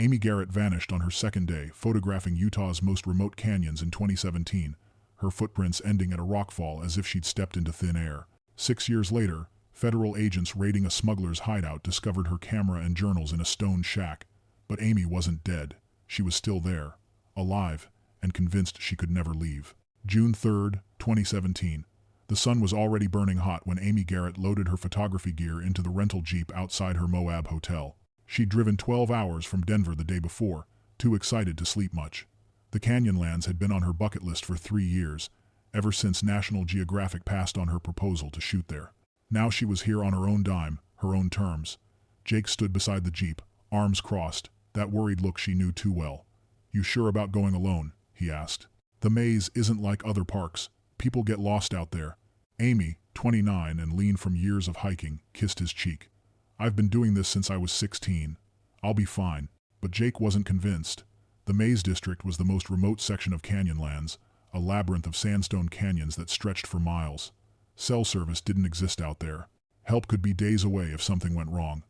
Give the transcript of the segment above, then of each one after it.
Amy Garrett vanished on her second day, photographing Utah's most remote canyons in 2017, her footprints ending at a rockfall as if she'd stepped into thin air. 6 years later, federal agents raiding a smuggler's hideout discovered her camera and journals in a stone shack. But Amy wasn't dead. She was still there, alive, and convinced she could never leave. June 3, 2017. The sun was already burning hot when Amy Garrett loaded her photography gear into the rental Jeep outside her Moab hotel. She'd driven 12 hours from Denver the day before, too excited to sleep much. The Canyonlands had been on her bucket list for 3 years, ever since National Geographic passed on her proposal to shoot there. Now she was here on her own dime, her own terms. Jake stood beside the Jeep, arms crossed, that worried look she knew too well. "You sure about going alone?" he asked. "The maze isn't like other parks. People get lost out there." Amy, 29 and lean from years of hiking, kissed his cheek. "I've been doing this since I was 16. I'll be fine." But Jake wasn't convinced. The Maze District was the most remote section of Canyonlands, a labyrinth of sandstone canyons that stretched for miles. Cell service didn't exist out there. Help could be days away if something went wrong.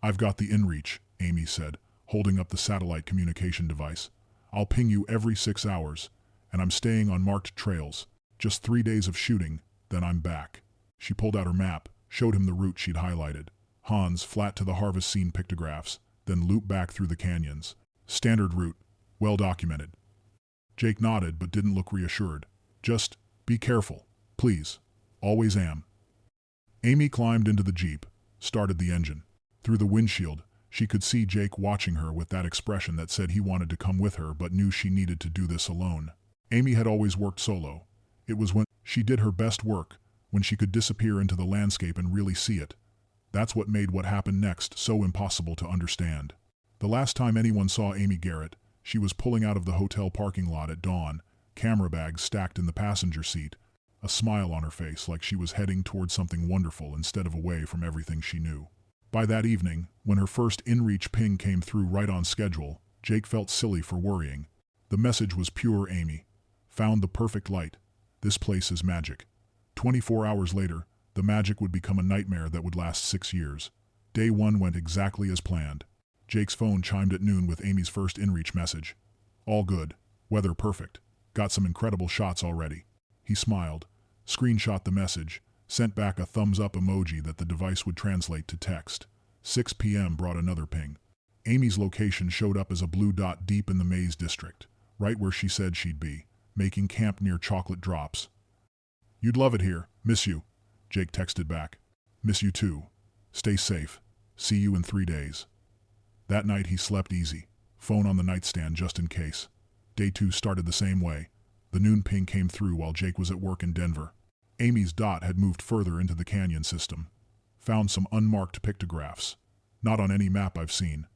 "I've got the inReach," Amy said, holding up the satellite communication device. "I'll ping you every 6 hours, and I'm staying on marked trails. Just 3 days of shooting, then I'm back." She pulled out her map, showed him the route she'd highlighted. Hans, flat to the harvest scene pictographs, then loop back through the canyons. Standard route, well documented. Jake nodded but didn't look reassured. "Just be careful, please." "Always am." Amy climbed into the Jeep, started the engine. Through the windshield, she could see Jake watching her with that expression that said he wanted to come with her but knew she needed to do this alone. Amy had always worked solo. It was when she did her best work, when she could disappear into the landscape and really see it. That's what made what happened next so impossible to understand. The last time anyone saw Amy Garrett, she was pulling out of the hotel parking lot at dawn, camera bags stacked in the passenger seat, a smile on her face like she was heading toward something wonderful instead of away from everything she knew. By that evening, when her first inReach ping came through right on schedule, Jake felt silly for worrying. The message was pure Amy. "Found the perfect light. This place is magic." 24 hours later, the magic would become a nightmare that would last 6 years. Day 1 went exactly as planned. Jake's phone chimed at noon with Amy's first inReach message. "All good. Weather perfect. Got some incredible shots already." He smiled, screenshot the message, sent back a thumbs-up emoji that the device would translate to text. 6 p.m. brought another ping. Amy's location showed up as a blue dot deep in the Maze District, right where she said she'd be, making camp near Chocolate Drops. "You'd love it here. Miss you," Jake texted back. "Miss you too. Stay safe. See you in 3 days." That night he slept easy, phone on the nightstand just in case. Day 2 started the same way. The noon ping came through while Jake was at work in Denver. Amy's dot had moved further into the canyon system. "Found some unmarked pictographs. Not on any map I've seen.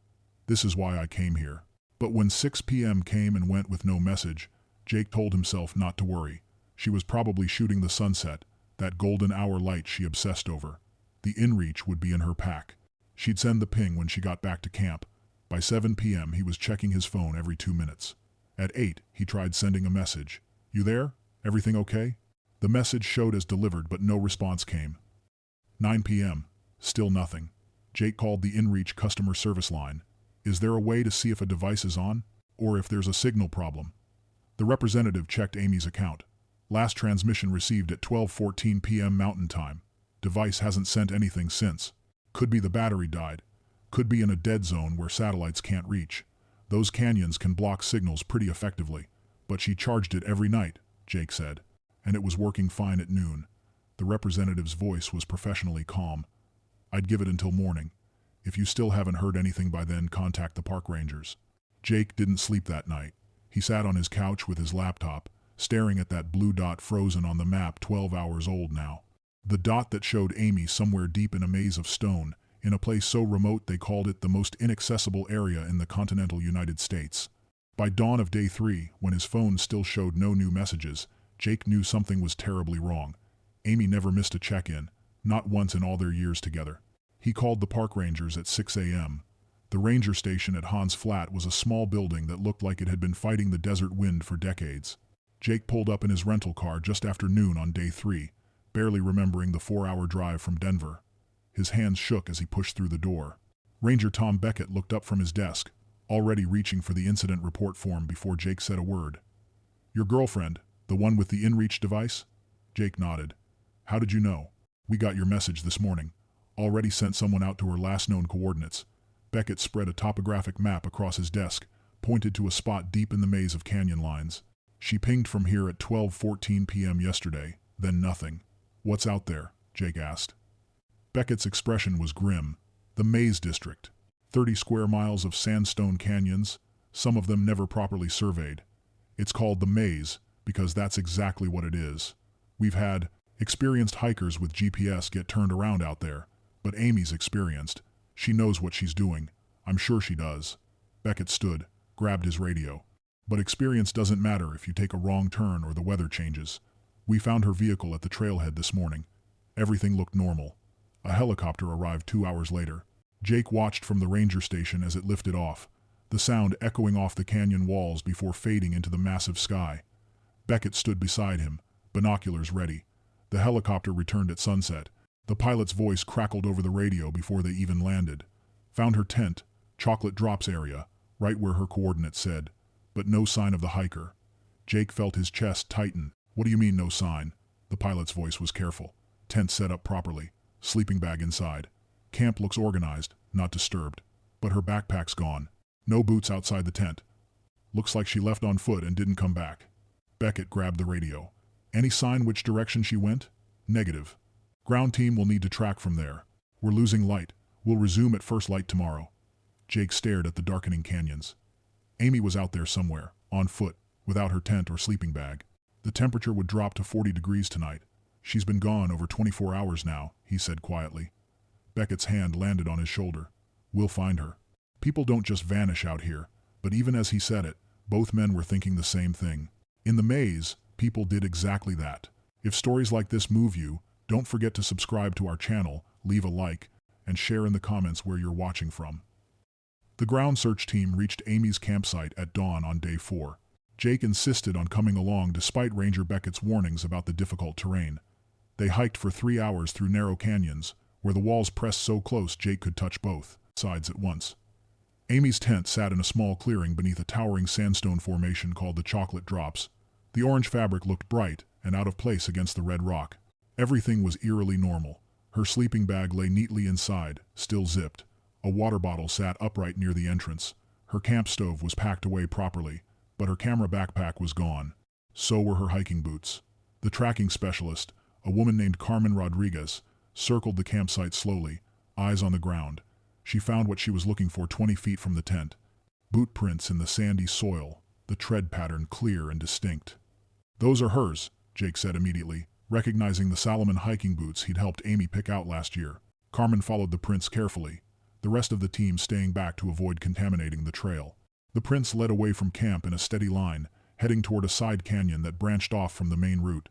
This is why I came here." But when 6 p.m. came and went with no message, Jake told himself not to worry. She was probably shooting the sunset, that golden hour light she obsessed over. The inReach would be in her pack. She'd send the ping when she got back to camp. By 7 p.m. he was checking his phone every 2 minutes. At 8, he tried sending a message. "You there? Everything okay?" The message showed as delivered but no response came. 9 p.m. Still nothing. Jake called the inReach customer service line. "Is there a way to see if a device is on? Or if there's a signal problem?" The representative checked Amy's account. "Last transmission received at 12:14 p.m. Mountain Time. Device hasn't sent anything since. Could be the battery died. Could be in a dead zone where satellites can't reach. Those canyons can block signals pretty effectively. But she charged it every night," Jake said. "And it was working fine at noon." The representative's voice was professionally calm. "I'd give it until morning. If you still haven't heard anything by then, contact the park rangers." Jake didn't sleep that night. He sat on his couch with his laptop, staring at that blue dot frozen on the map 12 hours old now. The dot that showed Amy somewhere deep in a maze of stone, in a place so remote they called it the most inaccessible area in the continental United States. By dawn of day 3, when his phone still showed no new messages, Jake knew something was terribly wrong. Amy never missed a check-in, not once in all their years together. He called the park rangers at 6 a.m. The ranger station at Hans Flat was a small building that looked like it had been fighting the desert wind for decades. Jake pulled up in his rental car just after noon on day 3, barely remembering the 4-hour drive from Denver. His hands shook as he pushed through the door. Ranger Tom Beckett looked up from his desk. already reaching for the incident report form before Jake said a word. Your girlfriend, the one with the InReach device? Jake nodded. How did you know? We got your message this morning. Already sent someone out to her last known coordinates. Beckett spread a topographic map across his desk, pointed to a spot deep in the maze of Canyonlands. She pinged from here at 12:14 p.m. yesterday, then nothing. What's out there? Jake asked. Beckett's expression was grim. The Maze District. 30 square miles of sandstone canyons, some of them never properly surveyed. It's called the Maze because that's exactly what it is. We've had experienced hikers with GPS get turned around out there, but Amy's experienced. She knows what she's doing. I'm sure she does. Beckett stood, grabbed his radio. But experience doesn't matter if you take a wrong turn or the weather changes. We found her vehicle at the trailhead this morning. Everything looked normal. A helicopter arrived 2 hours later. Jake watched from the ranger station as it lifted off, the sound echoing off the canyon walls before fading into the massive sky. Beckett stood beside him, binoculars ready. The helicopter returned at sunset. The pilot's voice crackled over the radio before they even landed. Found her tent, Chocolate Drops area, right where her coordinates said, but no sign of the hiker. Jake felt his chest tighten. What do you mean no sign? The pilot's voice was careful. Tent set up properly, sleeping bag inside. Camp looks organized, not disturbed. But her backpack's gone. No boots outside the tent. Looks like she left on foot and didn't come back. Beckett grabbed the radio. Any sign which direction she went? Negative. Ground team will need to track from there. We're losing light. We'll resume at first light tomorrow. Jake stared at the darkening canyons. Amy was out there somewhere, on foot, without her tent or sleeping bag. The temperature would drop to 40 degrees tonight. She's been gone over 24 hours now, he said quietly. Beckett's hand landed on his shoulder. We'll find her. People don't just vanish out here, but even as he said it, both men were thinking the same thing. In the maze, people did exactly that. If stories like this move you, don't forget to subscribe to our channel, leave a like, and share in the comments where you're watching from. The ground search team reached Amy's campsite at dawn on day 4. Jake insisted on coming along despite Ranger Beckett's warnings about the difficult terrain. They hiked for 3 hours through narrow canyons, where the walls pressed so close Jake could touch both sides at once. Amy's tent sat in a small clearing beneath a towering sandstone formation called the Chocolate Drops. The orange fabric looked bright and out of place against the red rock. Everything was eerily normal. Her sleeping bag lay neatly inside, still zipped. A water bottle sat upright near the entrance. Her camp stove was packed away properly, but her camera backpack was gone. So were her hiking boots. The tracking specialist, a woman named Carmen Rodriguez, circled the campsite slowly, eyes on the ground. She found what she was looking for 20 feet from the tent. Boot prints in the sandy soil, the tread pattern clear and distinct. Those are hers, Jake said immediately, recognizing the Salomon hiking boots he'd helped Amy pick out last year. Carmen followed the prints carefully, the rest of the team staying back to avoid contaminating the trail. The prints led away from camp in a steady line, heading toward a side canyon that branched off from the main route.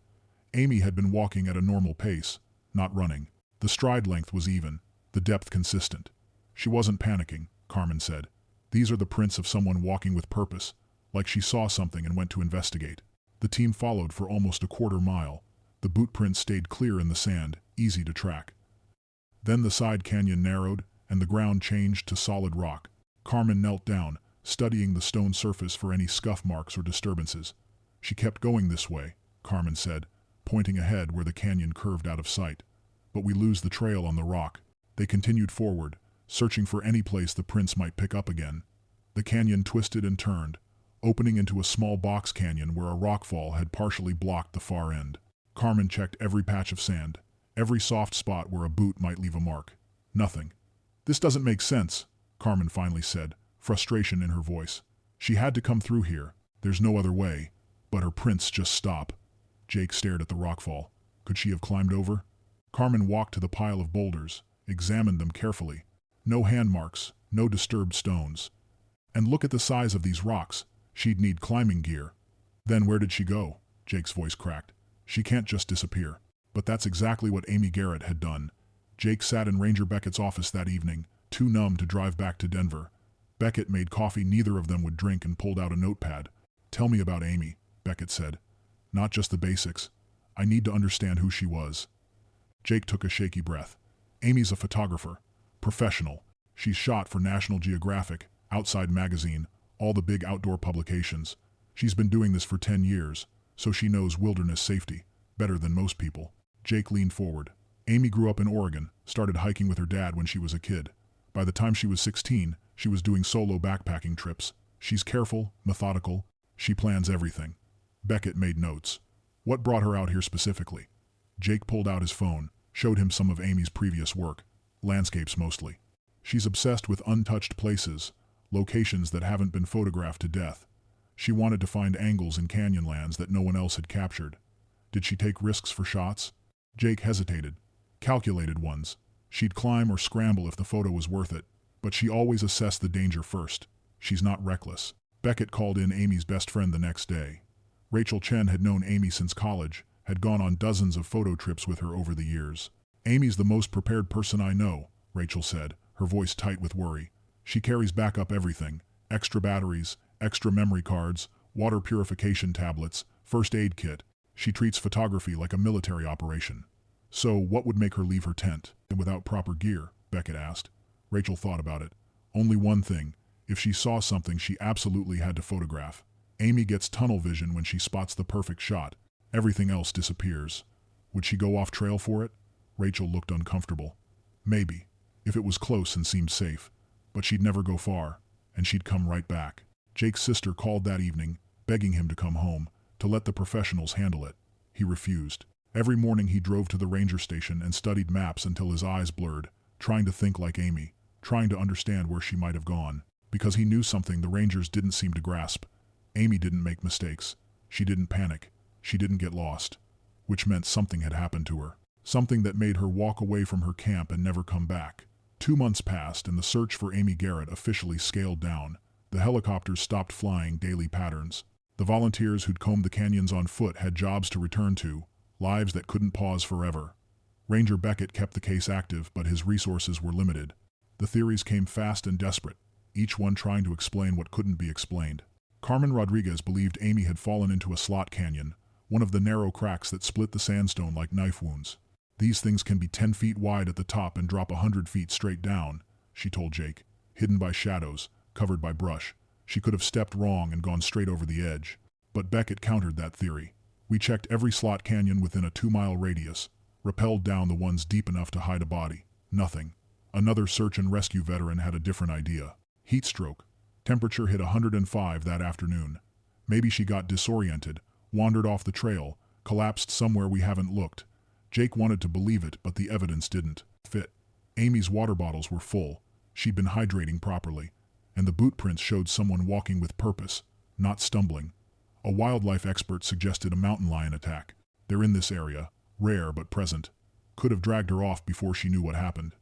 Amy had been walking at a normal pace, not running. The stride length was even, the depth consistent. She wasn't panicking, Carmen said. These are the prints of someone walking with purpose, like she saw something and went to investigate. The team followed for almost a quarter mile. The boot prints stayed clear in the sand, easy to track. Then the side canyon narrowed, and the ground changed to solid rock. Carmen knelt down, studying the stone surface for any scuff marks or disturbances. She kept going this way, Carmen said, pointing ahead where the canyon curved out of sight. But we lose the trail on the rock. They continued forward, searching for any place the prints might pick up again. The canyon twisted and turned, opening into a small box canyon where a rockfall had partially blocked the far end. Carmen checked every patch of sand, every soft spot where a boot might leave a mark. Nothing. This doesn't make sense, Carmen finally said, frustration in her voice. She had to come through here. There's no other way. But her prints just stop. Jake stared at the rockfall. Could she have climbed over? Carmen walked to the pile of boulders, examined them carefully. No hand marks, no disturbed stones. And look at the size of these rocks. She'd need climbing gear. Then where did she go? Jake's voice cracked. She can't just disappear. But that's exactly what Amy Garrett had done. Jake sat in Ranger Beckett's office that evening, too numb to drive back to Denver. Beckett made coffee neither of them would drink and pulled out a notepad. Tell me about Amy, Beckett said. Not just the basics. I need to understand who she was. Jake took a shaky breath. Amy's a photographer. Professional. She's shot for National Geographic, Outside Magazine, all the big outdoor publications. She's been doing this for 10 years, so she knows wilderness safety better than most people. Jake leaned forward. Amy grew up in Oregon, started hiking with her dad when she was a kid. By the time she was 16, she was doing solo backpacking trips. She's careful, methodical, she plans everything. Beckett made notes. What brought her out here specifically? Jake pulled out his phone, showed him some of Amy's previous work, landscapes mostly. She's obsessed with untouched places, locations that haven't been photographed to death. She wanted to find angles in Canyonlands that no one else had captured. Did she take risks for shots? Jake hesitated. Calculated ones. She'd climb or scramble if the photo was worth it, but she always assessed the danger first. She's not reckless. Beckett called in Amy's best friend the next day. Rachel Chen had known Amy since college, had gone on dozens of photo trips with her over the years. Amy's the most prepared person I know, Rachel said, her voice tight with worry. She carries backup everything, extra batteries, extra memory cards, water purification tablets, first aid kit. She treats photography like a military operation. So what would make her leave her tent without proper gear? Beckett asked. Rachel thought about it. Only one thing. If she saw something she absolutely had to photograph. Amy gets tunnel vision when she spots the perfect shot. Everything else disappears. Would she go off trail for it? Rachel looked uncomfortable. Maybe, if it was close and seemed safe. But she'd never go far, and she'd come right back. Jake's sister called that evening, begging him to come home, to let the professionals handle it. He refused. Every morning he drove to the ranger station and studied maps until his eyes blurred, trying to think like Amy, trying to understand where she might have gone. Because he knew something the rangers didn't seem to grasp. Amy didn't make mistakes. She didn't panic. She didn't get lost. Which meant something had happened to her. Something that made her walk away from her camp and never come back. 2 months passed and the search for Amy Garrett officially scaled down. The helicopters stopped flying daily patterns. The volunteers who'd combed the canyons on foot had jobs to return to, lives that couldn't pause forever. Ranger Beckett kept the case active, but his resources were limited. The theories came fast and desperate, each one trying to explain what couldn't be explained. Carmen Rodriguez believed Amy had fallen into a slot canyon, one of the narrow cracks that split the sandstone like knife wounds. These things can be 10 feet wide at the top and drop 100 feet straight down, she told Jake. Hidden by shadows, covered by brush. She could have stepped wrong and gone straight over the edge. But Beckett countered that theory. We checked every slot canyon within a 2-mile radius, rappelled down the ones deep enough to hide a body. Nothing. Another search and rescue veteran had a different idea. Heat stroke. Temperature hit 105 that afternoon. Maybe she got disoriented, wandered off the trail, collapsed somewhere we haven't looked. Jake wanted to believe it, but the evidence didn't fit. Amy's water bottles were full. She'd been hydrating properly. And the boot prints showed someone walking with purpose, not stumbling. A wildlife expert suggested a mountain lion attack. They're in this area, rare but present. Could have dragged her off before she knew what happened.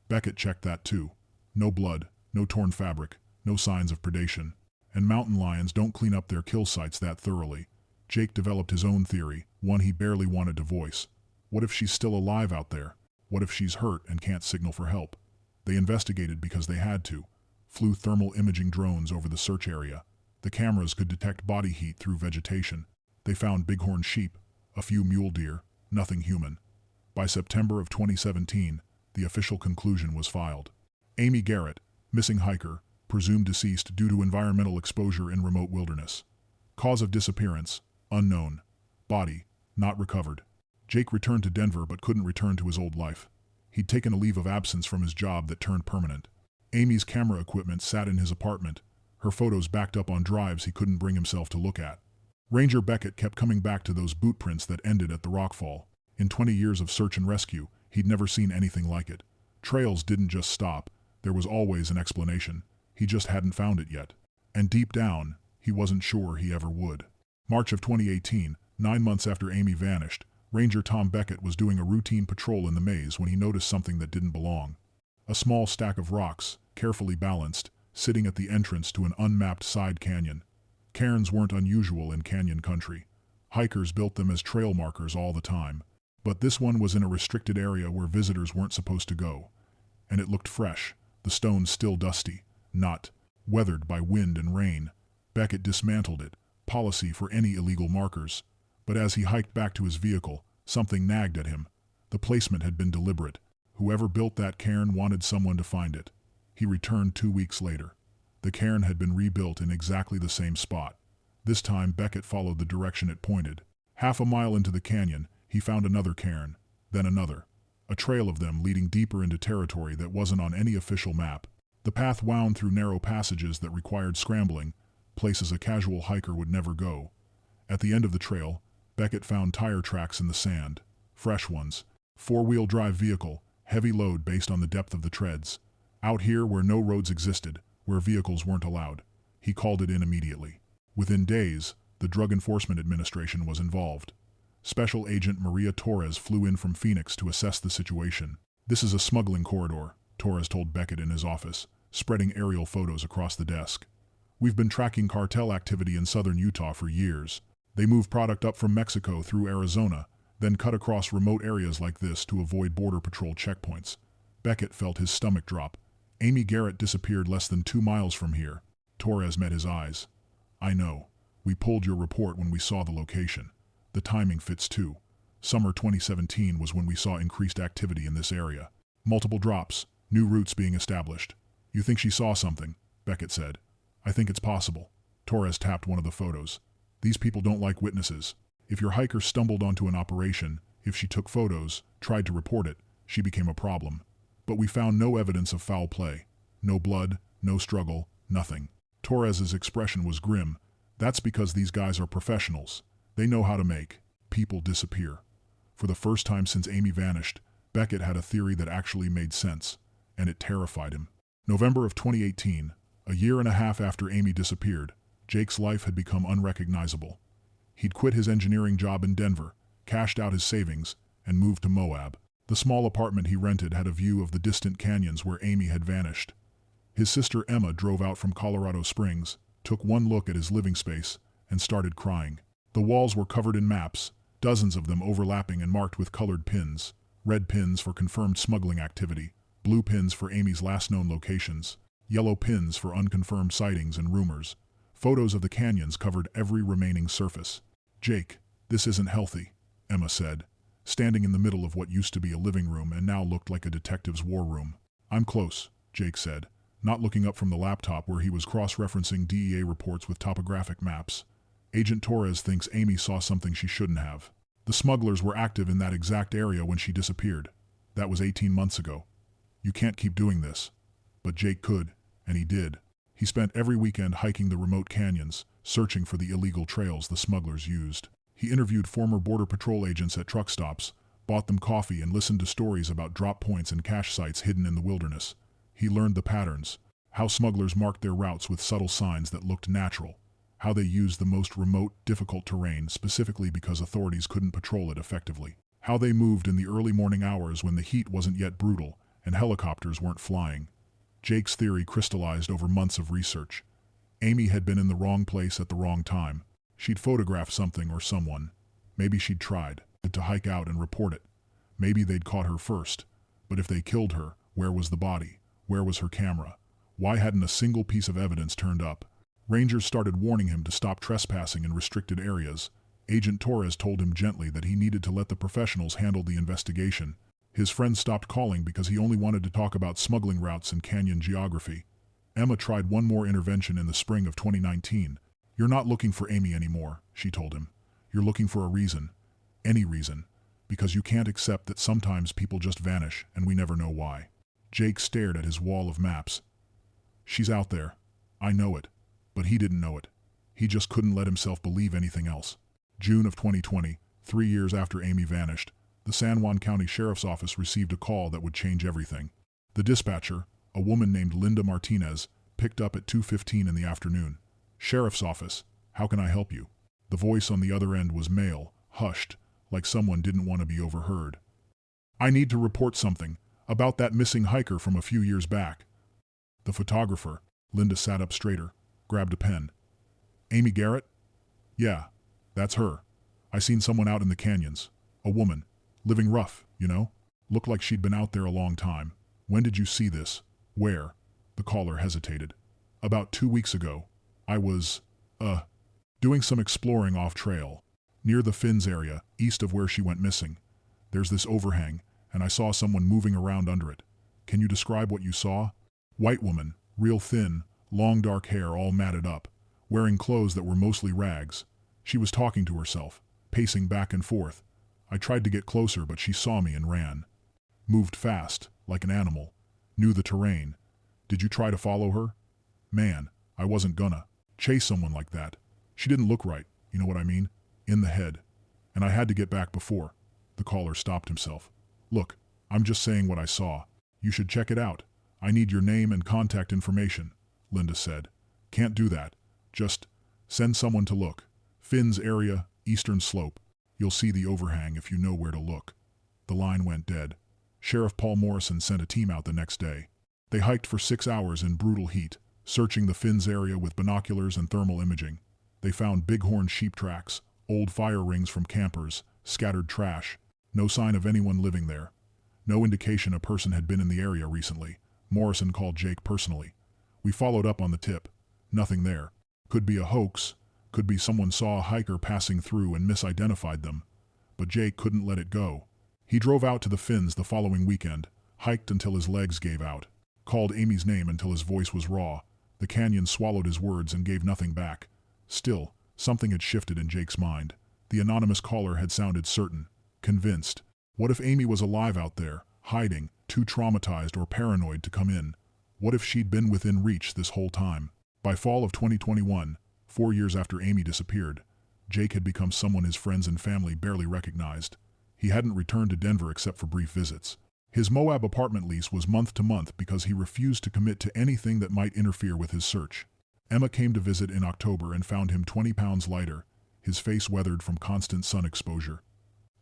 Beckett checked that too. No blood, no torn fabric, no signs of predation. And mountain lions don't clean up their kill sites that thoroughly. Jake developed his own theory, one he barely wanted to voice. What if she's still alive out there? What if she's hurt and can't signal for help? They investigated because they had to. Flew thermal imaging drones over the search area. The cameras could detect body heat through vegetation. They found bighorn sheep, a few mule deer, nothing human. By September of 2017, the official conclusion was filed. Amy Garrett, missing hiker, presumed deceased due to environmental exposure in remote wilderness. Cause of disappearance, unknown. Body, not recovered. Jake returned to Denver but couldn't return to his old life. He'd taken a leave of absence from his job that turned permanent. Amy's camera equipment sat in his apartment, her photos backed up on drives he couldn't bring himself to look at. Ranger Beckett kept coming back to those boot prints that ended at the rockfall. In 20 years of search and rescue, he'd never seen anything like it. Trails didn't just stop, there was always an explanation. He just hadn't found it yet. And deep down, he wasn't sure he ever would. March of 2018, 9 months after Amy vanished, Ranger Tom Beckett was doing a routine patrol in the maze when he noticed something that didn't belong. A small stack of rocks, carefully balanced, sitting at the entrance to an unmapped side canyon. Cairns weren't unusual in canyon country. Hikers built them as trail markers all the time. But this one was in a restricted area where visitors weren't supposed to go. And it looked fresh, the stones still dusty, not weathered by wind and rain. Beckett dismantled it, policy for any illegal markers. But as he hiked back to his vehicle, something nagged at him. The placement had been deliberate. Whoever built that cairn wanted someone to find it. He returned 2 weeks later. The cairn had been rebuilt in exactly the same spot. This time Beckett followed the direction it pointed. Half a mile into the canyon, he found another cairn, then another. A trail of them leading deeper into territory that wasn't on any official map. The path wound through narrow passages that required scrambling, places a casual hiker would never go. At the end of the trail, Beckett found tire tracks in the sand. Fresh ones. Four-wheel drive vehicle, heavy load based on the depth of the treads. Out here where no roads existed, where vehicles weren't allowed. He called it in immediately. Within days, the Drug Enforcement Administration was involved. Special Agent Maria Torres flew in from Phoenix to assess the situation. "This is a smuggling corridor," Torres told Beckett in his office, spreading aerial photos across the desk. "We've been tracking cartel activity in southern Utah for years. They move product up from Mexico through Arizona, then cut across remote areas like this to avoid Border Patrol checkpoints." Beckett felt his stomach drop. "Amy Garrett disappeared less than 2 miles from here." Torres met his eyes. "I know. We pulled your report when we saw the location. The timing fits too. Summer 2017 was when we saw increased activity in this area. Multiple drops, new routes being established. You think she saw something?" Beckett said. "I think it's possible." Torres tapped one of the photos. "These people don't like witnesses. If your hiker stumbled onto an operation, if she took photos, tried to report it, she became a problem. But we found no evidence of foul play. No blood, no struggle, nothing." Torres's expression was grim. "That's because these guys are professionals. They know how to make people disappear." For the first time since Amy vanished, Beckett had a theory that actually made sense, and it terrified him. November of 2018, a year and a half after Amy disappeared, Jake's life had become unrecognizable. He'd quit his engineering job in Denver, cashed out his savings, and moved to Moab. The small apartment he rented had a view of the distant canyons where Amy had vanished. His sister Emma drove out from Colorado Springs, took one look at his living space, and started crying. The walls were covered in maps, dozens of them overlapping and marked with colored pins. Red pins for confirmed smuggling activity, blue pins for Amy's last known locations, yellow pins for unconfirmed sightings and rumors. Photos of the canyons covered every remaining surface. "Jake, this isn't healthy," Emma said, standing in the middle of what used to be a living room and now looked like a detective's war room. "I'm close," Jake said, not looking up from the laptop where he was cross-referencing DEA reports with topographic maps. "Agent Torres thinks Amy saw something she shouldn't have. The smugglers were active in that exact area when she disappeared. That was 18 months ago. You can't keep doing this." But Jake could, and he did. He spent every weekend hiking the remote canyons, searching for the illegal trails the smugglers used. He interviewed former Border Patrol agents at truck stops, bought them coffee, and listened to stories about drop points and cache sites hidden in the wilderness. He learned the patterns, how smugglers marked their routes with subtle signs that looked natural, how they used the most remote, difficult terrain specifically because authorities couldn't patrol it effectively, how they moved in the early morning hours when the heat wasn't yet brutal and helicopters weren't flying. Jake's theory crystallized over months of research. Amy had been in the wrong place at the wrong time. She'd photographed something or someone. Maybe she'd tried to hike out and report it. Maybe they'd caught her first. But if they killed her, where was the body? Where was her camera? Why hadn't a single piece of evidence turned up? Rangers started warning him to stop trespassing in restricted areas. Agent Torres told him gently that he needed to let the professionals handle the investigation. His friend stopped calling because he only wanted to talk about smuggling routes and canyon geography. Emma tried one more intervention in the spring of 2019. "You're not looking for Amy anymore," she told him. "You're looking for a reason. Any reason. Because you can't accept that sometimes people just vanish and we never know why." Jake stared at his wall of maps. "She's out there. I know it." But he didn't know it. He just couldn't let himself believe anything else. June of 2020, 3 years after Amy vanished, the San Juan County Sheriff's Office received a call that would change everything. The dispatcher, a woman named Linda Martinez, picked up at 2:15 in the afternoon. "Sheriff's Office, how can I help you?" The voice on the other end was male, hushed, like someone didn't want to be overheard. "I need to report something about that missing hiker from a few years back." The photographer, Linda sat up straighter, grabbed a pen. "Amy Garrett?" "Yeah, that's her. I seen someone out in the canyons. A woman. Living rough, you know? Looked like she'd been out there a long time. When did you see this? Where?" The caller hesitated. "About 2 weeks ago. I was, doing some exploring off-trail. Near the Finns area, east of where she went missing. There's this overhang, and I saw someone moving around under it. Can you describe what you saw?" "White woman, real thin, long dark hair all matted up, wearing clothes that were mostly rags. She was talking to herself, pacing back and forth. I tried to get closer, but she saw me and ran. Moved fast, like an animal. Knew the terrain. Did you try to follow her? Man, I wasn't gonna chase someone like that. She didn't look right, you know what I mean? In the head. And I had to get back before. The caller stopped himself. Look, I'm just saying what I saw. You should check it out. I need your name and contact information, Linda said. Can't do that. Just send someone to look. Finn's area, eastern slope. You'll see the overhang if you know where to look. The line went dead. Sheriff Paul Morrison sent a team out the next day. They hiked for 6 hours in brutal heat, searching the Finn's area with binoculars and thermal imaging. They found bighorn sheep tracks, old fire rings from campers, scattered trash. No sign of anyone living there. No indication a person had been in the area recently. Morrison called Jake personally. We followed up on the tip. Nothing there. Could be a hoax. Could be someone saw a hiker passing through and misidentified them. But Jake couldn't let it go. He drove out to the Finns the following weekend, hiked until his legs gave out, called Amy's name until his voice was raw. The canyon swallowed his words and gave nothing back. Still, something had shifted in Jake's mind. The anonymous caller had sounded certain, convinced. What if Amy was alive out there, hiding, too traumatized or paranoid to come in? What if she'd been within reach this whole time? By fall of 2021, 4 years after Amy disappeared, Jake had become someone his friends and family barely recognized. He hadn't returned to Denver except for brief visits. His Moab apartment lease was month to month because he refused to commit to anything that might interfere with his search. Emma came to visit in October and found him 20 pounds lighter, his face weathered from constant sun exposure.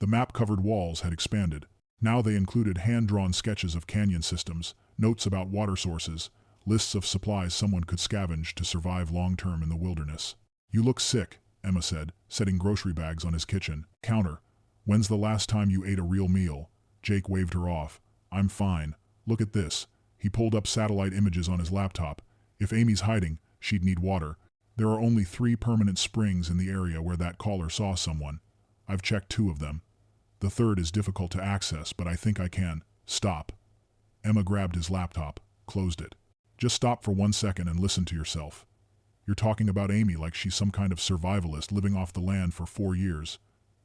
The map-covered walls had expanded. Now they included hand-drawn sketches of canyon systems, notes about water sources, lists of supplies someone could scavenge to survive long-term in the wilderness. You look sick, Emma said, setting grocery bags on his kitchen counter. When's the last time you ate a real meal? Jake waved her off. I'm fine. Look at this. He pulled up satellite images on his laptop. If Amy's hiding, she'd need water. There are only 3 permanent springs in the area where that caller saw someone. I've checked 2 of them. The third is difficult to access, but I think I can. Stop. Emma grabbed his laptop, closed it. Just stop for 1 second and listen to yourself. You're talking about Amy like she's some kind of survivalist living off the land for 4 years.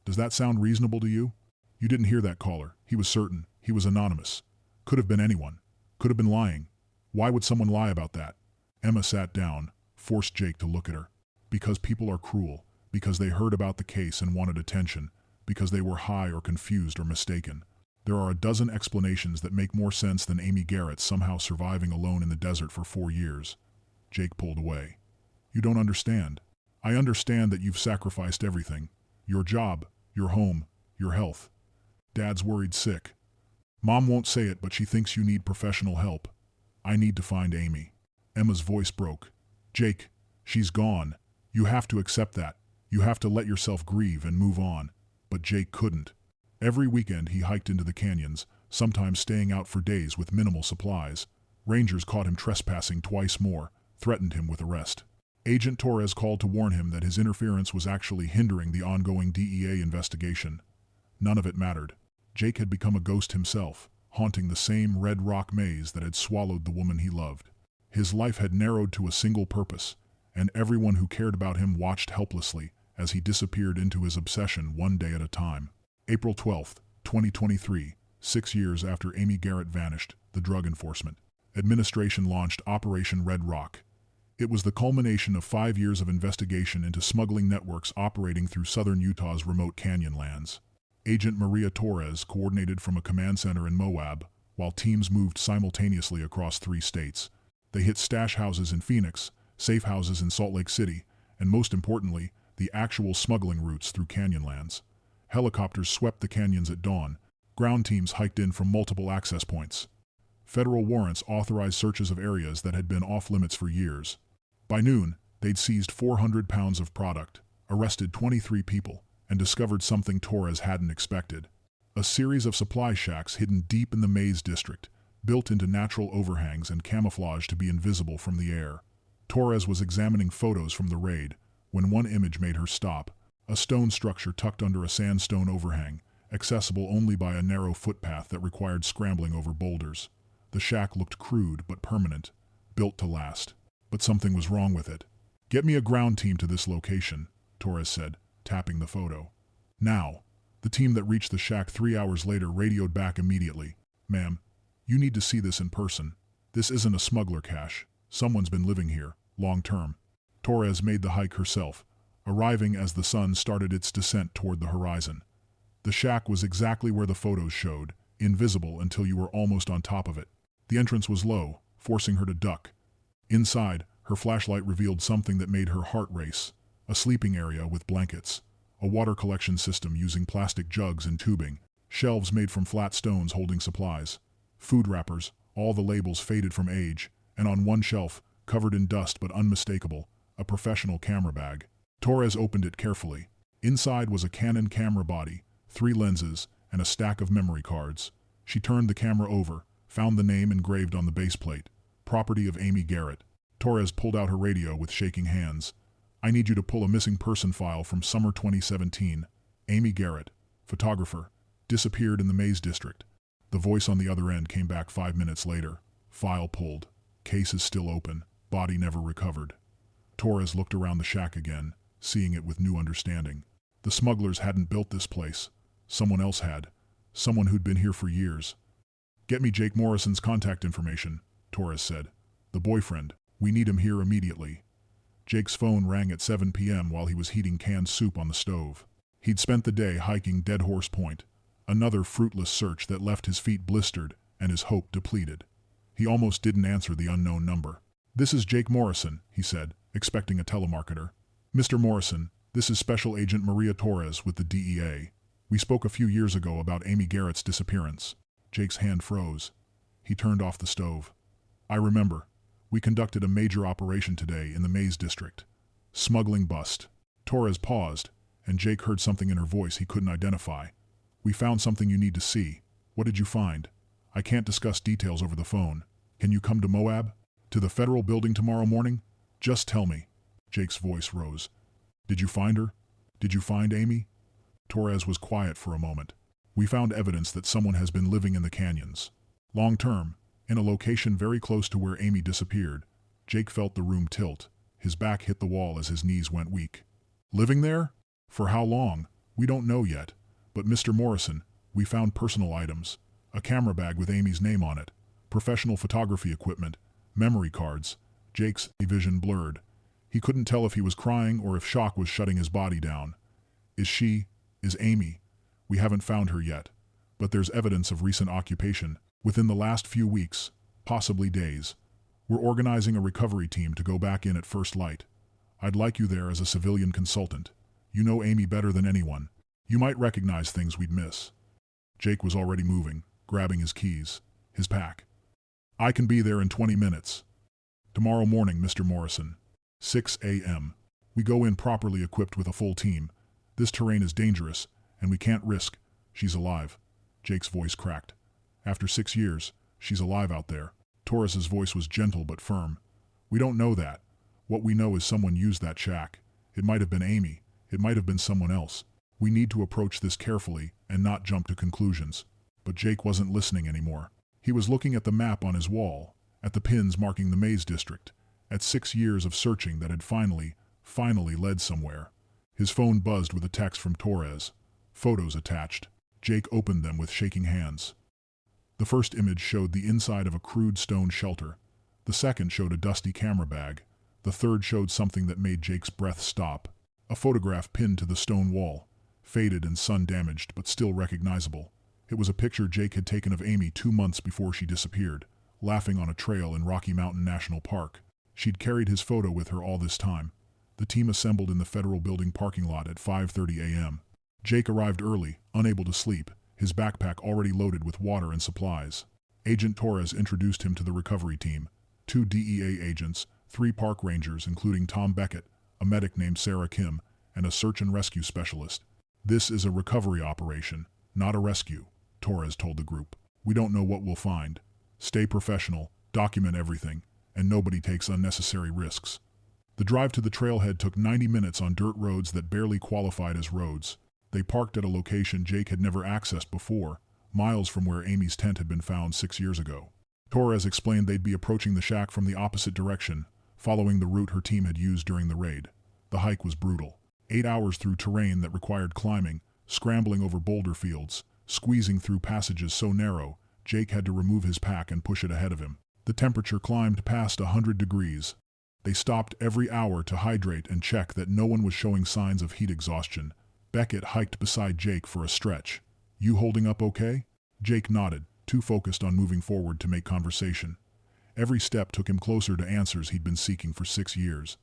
Does that sound reasonable to you? You didn't hear that caller. He was certain. He was anonymous. Could have been anyone. Could have been lying. Why would someone lie about that? Emma sat down, forced Jake to look at her. Because people are cruel. Because they heard about the case and wanted attention. Because they were high or confused or mistaken. There are a dozen explanations that make more sense than Amy Garrett somehow surviving alone in the desert for 4 years. Jake pulled away. You don't understand. I understand that you've sacrificed everything. Your job, your home, your health. Dad's worried sick. Mom won't say it, but she thinks you need professional help. I need to find Amy. Emma's voice broke. Jake, she's gone. You have to accept that. You have to let yourself grieve and move on. But Jake couldn't. Every weekend he hiked into the canyons, sometimes staying out for days with minimal supplies. Rangers caught him trespassing twice more, threatened him with arrest. Agent Torres called to warn him that his interference was actually hindering the ongoing DEA investigation. None of it mattered. Jake had become a ghost himself, haunting the same red rock maze that had swallowed the woman he loved. His life had narrowed to a single purpose, and everyone who cared about him watched helplessly as he disappeared into his obsession one day at a time. April 12, 2023, 6 years after Amy Garrett vanished, the Drug Enforcement Administration launched Operation Red Rock. It was the culmination of 5 years of investigation into smuggling networks operating through southern Utah's remote Canyonlands. Agent Maria Torres coordinated from a command center in Moab, while teams moved simultaneously across 3 states. They hit stash houses in Phoenix, safe houses in Salt Lake City, and most importantly, the actual smuggling routes through Canyonlands. Helicopters swept the canyons at dawn. Ground teams hiked in from multiple access points. Federal warrants authorized searches of areas that had been off-limits for years. By noon, they'd seized 400 pounds of product, arrested 23 people, and discovered something Torres hadn't expected. A series of supply shacks hidden deep in the Maze District, built into natural overhangs and camouflaged to be invisible from the air. Torres was examining photos from the raid, when one image made her stop. A stone structure tucked under a sandstone overhang, accessible only by a narrow footpath that required scrambling over boulders. The shack looked crude but permanent, built to last. but something was wrong with it. "Get me a ground team to this location," Torres said, tapping the photo. "Now." The team that reached the shack 3 hours later radioed back immediately. "Ma'am, you need to see this in person. This isn't a smuggler cache. Someone's been living here, long term." Torres made the hike herself, arriving as the sun started its descent toward the horizon. The shack was exactly where the photos showed, invisible until you were almost on top of it. The entrance was low, forcing her to duck. Inside, her flashlight revealed something that made her heart race: a sleeping area with blankets, a water collection system using plastic jugs and tubing, shelves made from flat stones holding supplies, food wrappers, all the labels faded from age, and on one shelf, covered in dust but unmistakable, a professional camera bag. Torres opened it carefully. Inside was a Canon camera body, 3 lenses, and a stack of memory cards. She turned the camera over, found the name engraved on the base plate: property of Amy Garrett. Torres pulled out her radio with shaking hands. "I need you to pull a missing person file from summer 2017. Amy Garrett, photographer, disappeared in the Maze District." The voice on the other end came back 5 minutes later. "File pulled. Case is still open. Body never recovered." Torres looked around the shack again, seeing it with new understanding. The smugglers hadn't built this place. Someone else had. Someone who'd been here for years. "Get me Jake Morrison's contact information," Torres said. "The boyfriend. We need him here immediately." Jake's phone rang at 7 p.m. while he was heating canned soup on the stove. He'd spent the day hiking Dead Horse Point, another fruitless search that left his feet blistered and his hope depleted. He almost didn't answer the unknown number. "This is Jake Morrison," he said, expecting a telemarketer. "Mr. Morrison, this is Special Agent Maria Torres with the DEA. We spoke a few years ago about Amy Garrett's disappearance." Jake's hand froze. He turned off the stove. "I remember. We conducted a major operation today in the Maze District. Smuggling bust." Torres paused, and Jake heard something in her voice he couldn't identify. "We found something you need to see." "What did you find?" "I can't discuss details over the phone. Can you come to Moab? To the federal building tomorrow morning? Just tell me." Jake's voice rose. "Did you find her? Did you find Amy?" Torres was quiet for a moment. "We found evidence that someone has been living in the canyons. Long term, in a location very close to where Amy disappeared." Jake felt the room tilt. His back hit the wall as his knees went weak. "Living there? For how long? We don't know yet. But Mr. Morrison, we found personal items. A camera bag with Amy's name on it, professional photography equipment, memory cards." Jake's vision blurred. He couldn't tell if he was crying or if shock was shutting his body down. Is Amy? We haven't found her yet. But there's evidence of recent occupation, within the last few weeks, possibly days. We're organizing a recovery team to go back in at first light. I'd like you there as a civilian consultant. You know Amy better than anyone. You might recognize things we'd miss." Jake was already moving, grabbing his keys, his pack. "I can be there in 20 minutes. Tomorrow morning, Mr. Morrison. 6 a.m. We go in properly equipped with a full team. This terrain is dangerous, and we can't risk." "She's alive." Jake's voice cracked. "After 6 years, she's alive out there." Torres's voice was gentle but firm. "We don't know that. What we know is someone used that shack. It might have been Amy. It might have been someone else. We need to approach this carefully and not jump to conclusions." But Jake wasn't listening anymore. He was looking at the map on his wall, at the pins marking the Maze District, at 6 years of searching that had finally led somewhere. His phone buzzed with a text from Torres. Photos attached. Jake opened them with shaking hands. The first image showed the inside of a crude stone shelter. The second showed a dusty camera bag. The third showed something that made Jake's breath stop. A photograph pinned to the stone wall, faded and sun-damaged but still recognizable. It was a picture Jake had taken of Amy 2 months before she disappeared, laughing on a trail in Rocky Mountain National Park. She'd carried his photo with her all this time. The team assembled in the federal building parking lot at 5:30 a.m. Jake arrived early, unable to sleep, his backpack already loaded with water and supplies. Agent Torres introduced him to the recovery team: 2 DEA agents, 3 park rangers including Tom Beckett, a medic named Sarah Kim, and a search and rescue specialist. "This is a recovery operation, not a rescue," Torres told the group. "We don't know what we'll find. Stay professional, document everything, and nobody takes unnecessary risks." The drive to the trailhead took 90 minutes on dirt roads that barely qualified as roads. They parked at a location Jake had never accessed before, miles from where Amy's tent had been found 6 years ago. Torres explained they'd be approaching the shack from the opposite direction, following the route her team had used during the raid. The hike was brutal. 8 hours through terrain that required climbing, scrambling over boulder fields, squeezing through passages so narrow, Jake had to remove his pack and push it ahead of him. The temperature climbed past 100 degrees. They stopped every hour to hydrate and check that no one was showing signs of heat exhaustion. Beckett hiked beside Jake for a stretch. "You holding up okay?" Jake nodded, too focused on moving forward to make conversation. Every step took him closer to answers he'd been seeking for 6 years.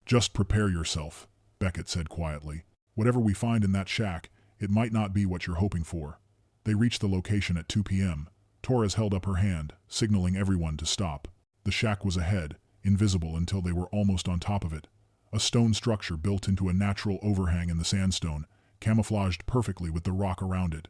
"Just prepare yourself," Beckett said quietly. "Whatever we find in that shack, it might not be what you're hoping for." They reached the location at 2 p.m. Torres held up her hand, signaling everyone to stop. The shack was ahead, invisible until they were almost on top of it. A stone structure built into a natural overhang in the sandstone, camouflaged perfectly with the rock around it.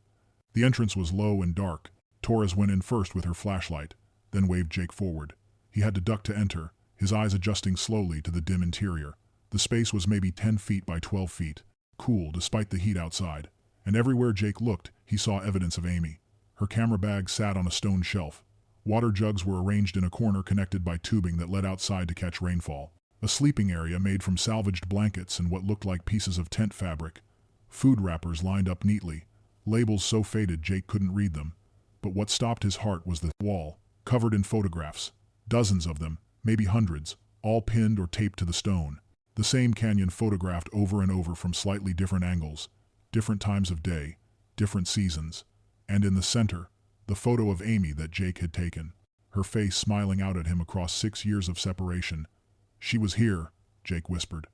The entrance was low and dark. Torres went in first with her flashlight, then waved Jake forward. He had to duck to enter, his eyes adjusting slowly to the dim interior. The space was maybe 10 feet by 12 feet, cool despite the heat outside. And everywhere Jake looked, he saw evidence of Amy. Her camera bag sat on a stone shelf. Water jugs were arranged in a corner connected by tubing that led outside to catch rainfall. A sleeping area made from salvaged blankets and what looked like pieces of tent fabric. Food wrappers lined up neatly, labels so faded Jake couldn't read them. But what stopped his heart was the wall, covered in photographs. Dozens of them, maybe hundreds, all pinned or taped to the stone. The same canyon photographed over and over from slightly different angles, different times of day, different seasons. And in the center, the photo of Amy that Jake had taken, her face smiling out at him across 6 years of separation. "She was here," Jake whispered.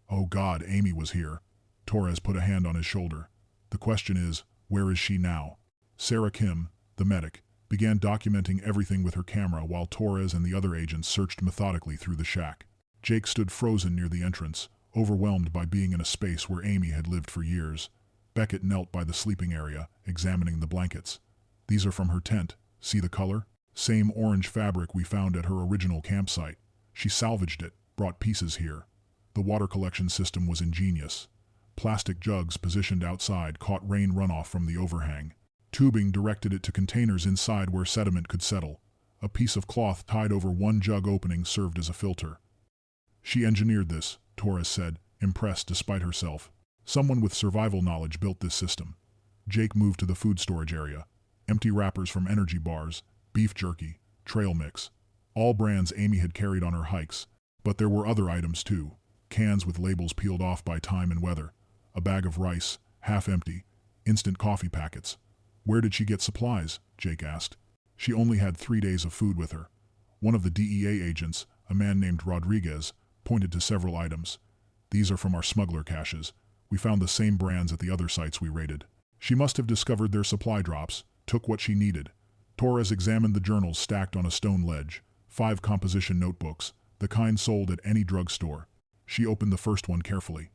"Oh God, Amy was here." Torres put a hand on his shoulder. "The question is, where is she now?" Sarah Kim, the medic, began documenting everything with her camera while Torres and the other agents searched methodically through the shack. Jake stood frozen near the entrance, overwhelmed by being in a space where Amy had lived for years. Beckett knelt by the sleeping area, examining the blankets. "These are from her tent. See the color? Same orange fabric we found at her original campsite. She salvaged it, brought pieces here." The water collection system was ingenious. Plastic jugs positioned outside caught rain runoff from the overhang. Tubing directed it to containers inside where sediment could settle. A piece of cloth tied over one jug opening served as a filter. "She engineered this," Torres said, impressed despite herself. "Someone with survival knowledge built this system." Jake moved to the food storage area. Empty wrappers from energy bars, beef jerky, trail mix. All brands Amy had carried on her hikes. But there were other items too. Cans with labels peeled off by time and weather. A bag of rice, half empty. Instant coffee packets. "Where did she get supplies?" Jake asked. "She only had 3 days of food with her." One of the DEA agents, a man named Rodriguez, pointed to several items. "These are from our smuggler caches. We found the same brands at the other sites we raided." She must have discovered their supply drops, took what she needed. Torres examined the journals stacked on a stone ledge, 5 composition notebooks, the kind sold at any drugstore. She opened the first one carefully.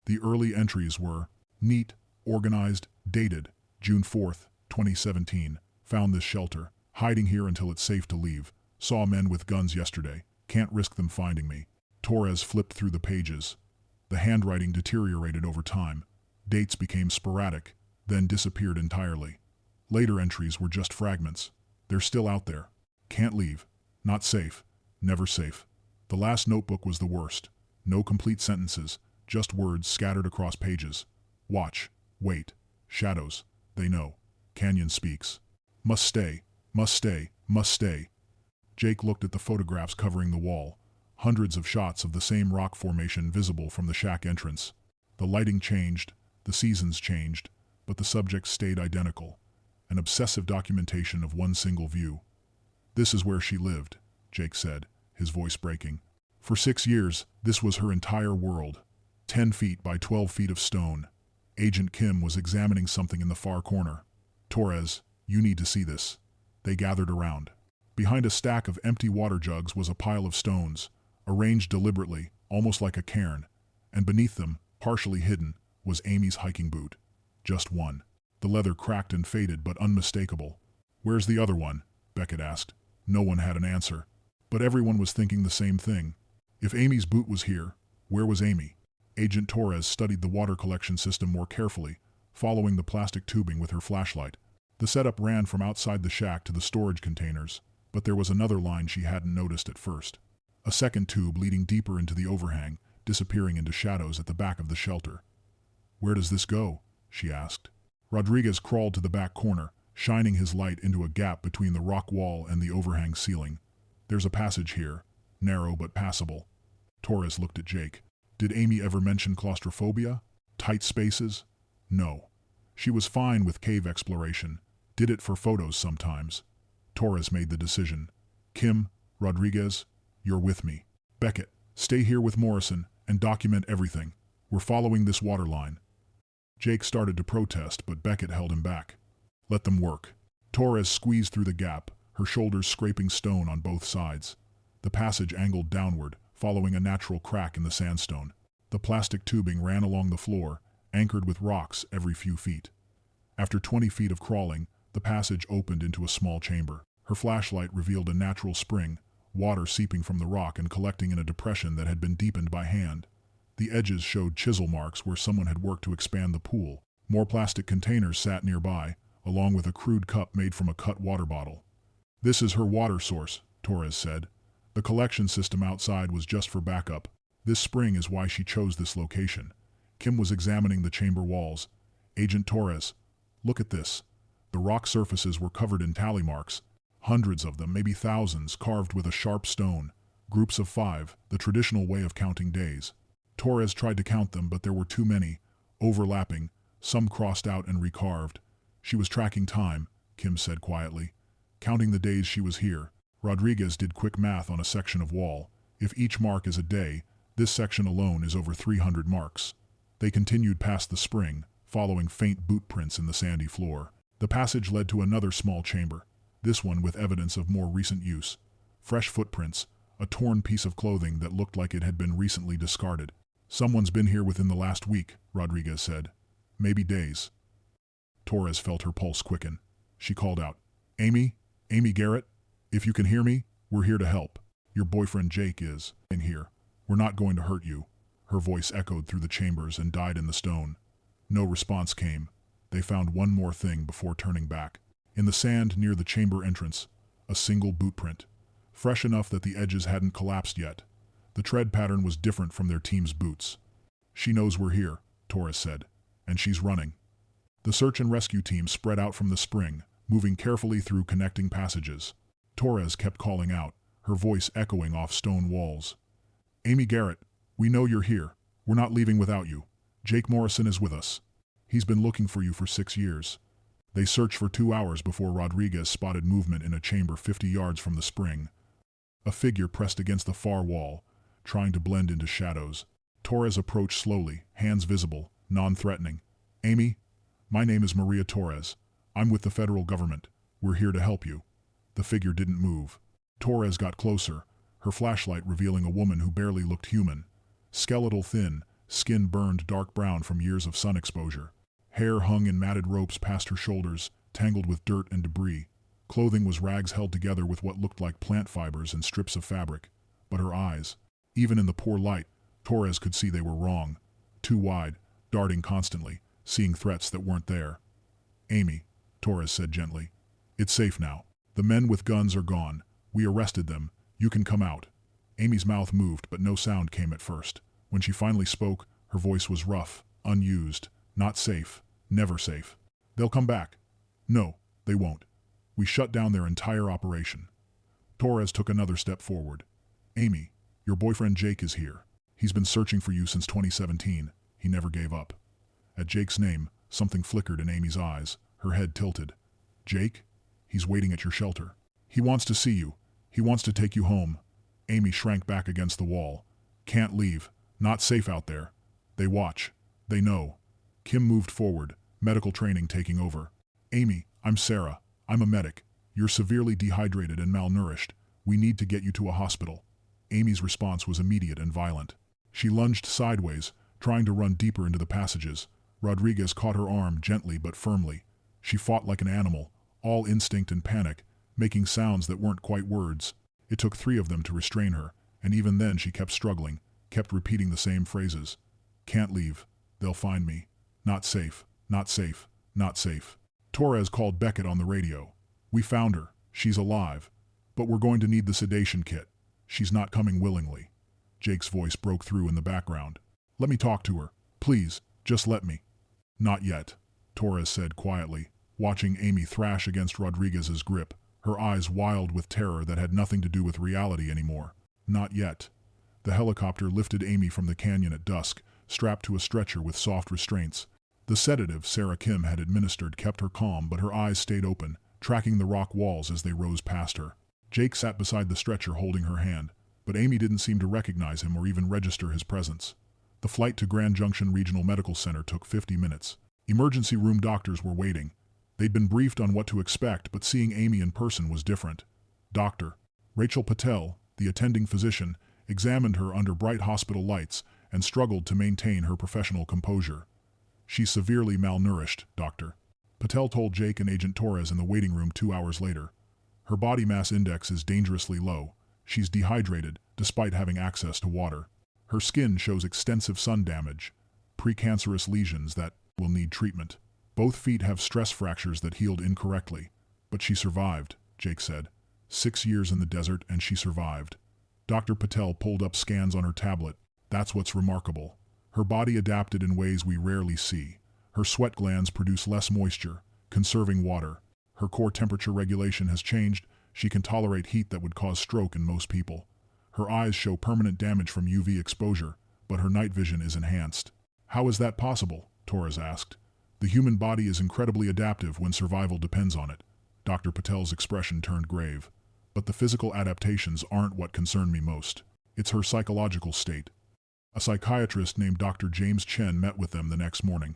The early entries were neat, organized, dated, June 4th, 2017. "Found this shelter, hiding here until it's safe to leave. Saw men with guns yesterday, can't risk them finding me." Torres flipped through the pages. The handwriting deteriorated over time. Dates became sporadic, then disappeared entirely. Later entries were just fragments. "They're still out there. Can't leave. Not safe. Never safe." The last notebook was the worst. No complete sentences, just words scattered across pages. "Watch. Wait. Shadows. They know. Canyon speaks. Must stay. Must stay. Must stay." Jake looked at the photographs covering the wall. Hundreds of shots of the same rock formation visible from the shack entrance. The lighting changed, the seasons changed, but the subjects stayed identical. An obsessive documentation of one single view. "This is where she lived," Jake said, his voice breaking. "For 6 years, this was her entire world. 10 feet by 12 feet of stone." Agent Kim was examining something in the far corner. "Torres, you need to see this." They gathered around. Behind a stack of empty water jugs was a pile of stones, arranged deliberately, almost like a cairn, and beneath them, partially hidden, was Amy's hiking boot. Just one. The leather cracked and faded but unmistakable. "Where's the other one?" Beckett asked. No one had an answer. But everyone was thinking the same thing. If Amy's boot was here, where was Amy? Agent Torres studied the water collection system more carefully, following the plastic tubing with her flashlight. The setup ran from outside the shack to the storage containers, but there was another line she hadn't noticed at first. A second tube leading deeper into the overhang, disappearing into shadows at the back of the shelter. "Where does this go?" she asked. Rodriguez crawled to the back corner, shining his light into a gap between the rock wall and the overhang ceiling. "There's a passage here, narrow but passable." Torres looked at Jake. Did Amy ever mention claustrophobia? Tight spaces? No. She was fine with cave exploration. Did it for photos sometimes. Torres made the decision. "Kim, Rodriguez, you're with me. Beckett, stay here with Morrison and document everything. We're following this water line." Jake started to protest, but Beckett held him back. "Let them work." Torres squeezed through the gap, her shoulders scraping stone on both sides. The passage angled downward, following a natural crack in the sandstone. The plastic tubing ran along the floor, anchored with rocks every few feet. After 20 feet of crawling, the passage opened into a small chamber. Her flashlight revealed a natural spring, water seeping from the rock and collecting in a depression that had been deepened by hand. The edges showed chisel marks where someone had worked to expand the pool. More plastic containers sat nearby, along with a crude cup made from a cut water bottle. "This is her water source," Torres said. "The collection system outside was just for backup. This spring is why she chose this location." Kim was examining the chamber walls. "Agent Torres, look at this." The rock surfaces were covered in tally marks. Hundreds of them, maybe thousands, carved with a sharp stone. Groups of 5, the traditional way of counting days. Torres tried to count them, but there were too many, overlapping, some crossed out and recarved. "She was tracking time," Kim said quietly. "Counting the days she was here." Rodriguez did quick math on a section of wall. If each mark is a day, this section alone is over 300 marks. They continued past the spring, following faint boot prints in the sandy floor. The passage led to another small chamber, this one with evidence of more recent use. Fresh footprints, a torn piece of clothing that looked like it had been recently discarded. "Someone's been here within the last week," Rodriguez said. "Maybe days." Torres felt her pulse quicken. She called out, "Amy? Amy Garrett? If you can hear me, we're here to help. Your boyfriend Jake is in here. We're not going to hurt you." Her voice echoed through the chambers and died in the stone. No response came. They found one more thing before turning back. In the sand near the chamber entrance, a single boot print. Fresh enough that the edges hadn't collapsed yet. The tread pattern was different from their team's boots. "She knows we're here," Torres said, "and she's running." The search and rescue team spread out from the spring, moving carefully through connecting passages. Torres kept calling out, her voice echoing off stone walls. "Amy Garrett, we know you're here. We're not leaving without you. Jake Morrison is with us. He's been looking for you for 6 years." They searched for 2 hours before Rodriguez spotted movement in a chamber 50 yards from the spring. A figure pressed against the far wall, trying to blend into shadows. Torres approached slowly, hands visible, non-threatening. "Amy, my name is Maria Torres. I'm with the federal government. We're here to help you." The figure didn't move. Torres got closer, her flashlight revealing a woman who barely looked human. Skeletal thin, skin burned dark brown from years of sun exposure. Hair hung in matted ropes past her shoulders, tangled with dirt and debris. Clothing was rags held together with what looked like plant fibers and strips of fabric. But her eyes, even in the poor light, Torres could see they were wrong. Too wide, darting constantly, seeing threats that weren't there. "Amy," Torres said gently. "It's safe now. The men with guns are gone. We arrested them. You can come out." Amy's mouth moved, but no sound came at first. When she finally spoke, her voice was rough, unused. "Not safe. Never safe. They'll come back." "No, they won't. We shut down their entire operation." Torres took another step forward. "Amy, your boyfriend Jake is here. He's been searching for you since 2017. He never gave up." At Jake's name, something flickered in Amy's eyes, her head tilted. "Jake? He's waiting at your shelter. He wants to see you. He wants to take you home." Amy shrank back against the wall. "Can't leave. Not safe out there. They watch. They know." Kim moved forward, medical training taking over. "Amy, I'm Sarah. I'm a medic. You're severely dehydrated and malnourished. We need to get you to a hospital." Amy's response was immediate and violent. She lunged sideways, trying to run deeper into the passages. Rodriguez caught her arm gently but firmly. She fought like an animal, all instinct and panic, making sounds that weren't quite words. It took 3 of them to restrain her, and even then she kept struggling, kept repeating the same phrases. "Can't leave. They'll find me. Not safe. Not safe. Not safe." Torres called Beckett on the radio. "We found her. She's alive. But we're going to need the sedation kit." She's not coming willingly. Jake's voice broke through in the background. Let me talk to her. Please, just let me. Not yet, Torres said quietly, watching Amy thrash against Rodriguez's grip, her eyes wild with terror that had nothing to do with reality anymore. Not yet. The helicopter lifted Amy from the canyon at dusk, strapped to a stretcher with soft restraints. The sedative Sarah Kim had administered kept her calm, but her eyes stayed open, tracking the rock walls as they rose past her. Jake sat beside the stretcher holding her hand, but Amy didn't seem to recognize him or even register his presence. The flight to Grand Junction Regional Medical Center took 50 minutes. Emergency room doctors were waiting. They'd been briefed on what to expect, but seeing Amy in person was different. Dr. Rachel Patel, the attending physician, examined her under bright hospital lights and struggled to maintain her professional composure. She's severely malnourished, Doctor. Patel told Jake and Agent Torres in the waiting room 2 hours later. Her body mass index is dangerously low. She's dehydrated, despite having access to water. Her skin shows extensive sun damage, precancerous lesions that will need treatment. Both feet have stress fractures that healed incorrectly. But she survived, Jake said. 6 years in the desert and she survived. Dr. Patel pulled up scans on her tablet. That's what's remarkable. Her body adapted in ways we rarely see. Her sweat glands produce less moisture, conserving water. Her core temperature regulation has changed. She can tolerate heat that would cause stroke in most people. Her eyes show permanent damage from UV exposure, but her night vision is enhanced. How is that possible? Torres asked. The human body is incredibly adaptive when survival depends on it. Dr. Patel's expression turned grave. But the physical adaptations aren't what concern me most. It's her psychological state. A psychiatrist named Dr. James Chen met with them the next morning.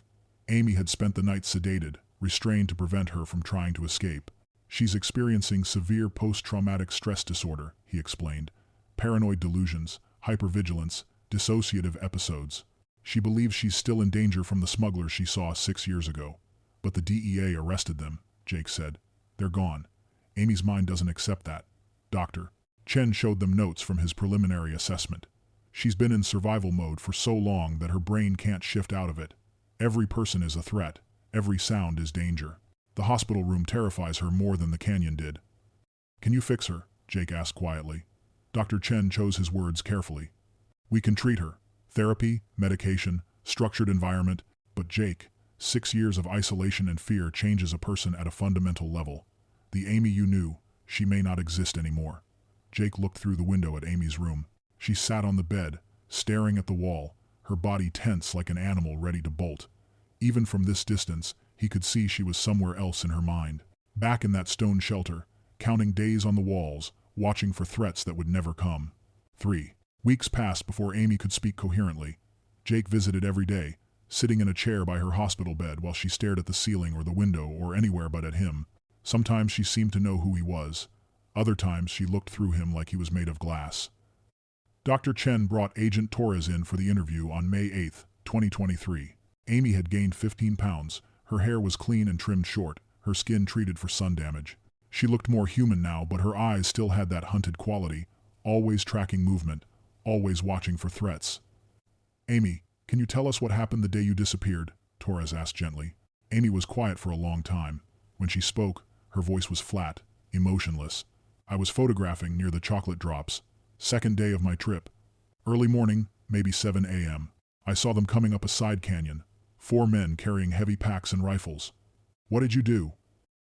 Amy had spent the night sedated, restrained to prevent her from trying to escape. She's experiencing severe post-traumatic stress disorder, he explained. Paranoid delusions, hypervigilance, dissociative episodes. She believes she's still in danger from the smugglers she saw 6 years ago. But the DEA arrested them, Jake said. They're gone. Amy's mind doesn't accept that. Dr. Chen showed them notes from his preliminary assessment. She's been in survival mode for so long that her brain can't shift out of it. Every person is a threat. Every sound is danger. The hospital room terrifies her more than the canyon did. Can you fix her? Jake asked quietly. Dr. Chen chose his words carefully. We can treat her. Therapy, medication, structured environment. But Jake, 6 years of isolation and fear changes a person at a fundamental level. The Amy you knew, she may not exist anymore. Jake looked through the window at Amy's room. She sat on the bed, staring at the wall, her body tense like an animal ready to bolt. Even from this distance, he could see she was somewhere else in her mind. Back in that stone shelter, counting days on the walls, watching for threats that would never come. 3 weeks passed before Amy could speak coherently. Jake visited every day, sitting in a chair by her hospital bed while she stared at the ceiling or the window or anywhere but at him. Sometimes she seemed to know who he was. Other times she looked through him like he was made of glass. Dr. Chen brought Agent Torres in for the interview on May 8, 2023. Amy had gained 15 pounds. Her hair was clean and trimmed short, her skin treated for sun damage. She looked more human now, but her eyes still had that hunted quality, always tracking movement, always watching for threats. Amy, can you tell us what happened the day you disappeared? Torres asked gently. Amy was quiet for a long time. When she spoke, her voice was flat, emotionless. I was photographing near the chocolate drops. Second day of my trip. Early morning, maybe 7 a.m. I saw them coming up a side canyon. 4 men carrying heavy packs and rifles. What did you do?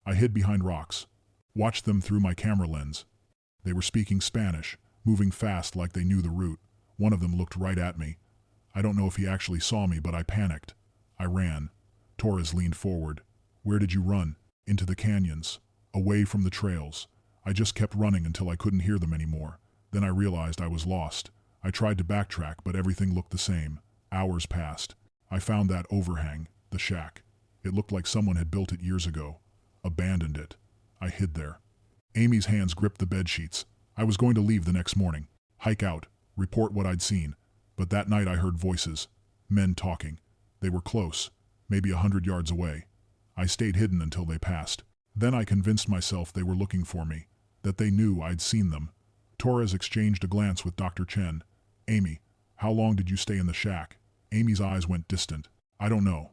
I hid behind rocks. Watched them through my camera lens. They were speaking Spanish, moving fast like they knew the route. One of them looked right at me. I don't know if he actually saw me, but I panicked. I ran. Torres leaned forward. Where did you run? Into the canyons. Away from the trails. I just kept running until I couldn't hear them anymore. Then I realized I was lost. I tried to backtrack, but everything looked the same. Hours passed. I found that overhang, the shack. It looked like someone had built it years ago. Abandoned it. I hid there. Amy's hands gripped the bed sheets. I was going to leave the next morning. Hike out. Report what I'd seen. But that night I heard voices. Men talking. They were close. Maybe 100 yards away. I stayed hidden until they passed. Then I convinced myself they were looking for me. That they knew I'd seen them. Torres exchanged a glance with Dr. Chen. Amy, how long did you stay in the shack? Amy's eyes went distant. I don't know.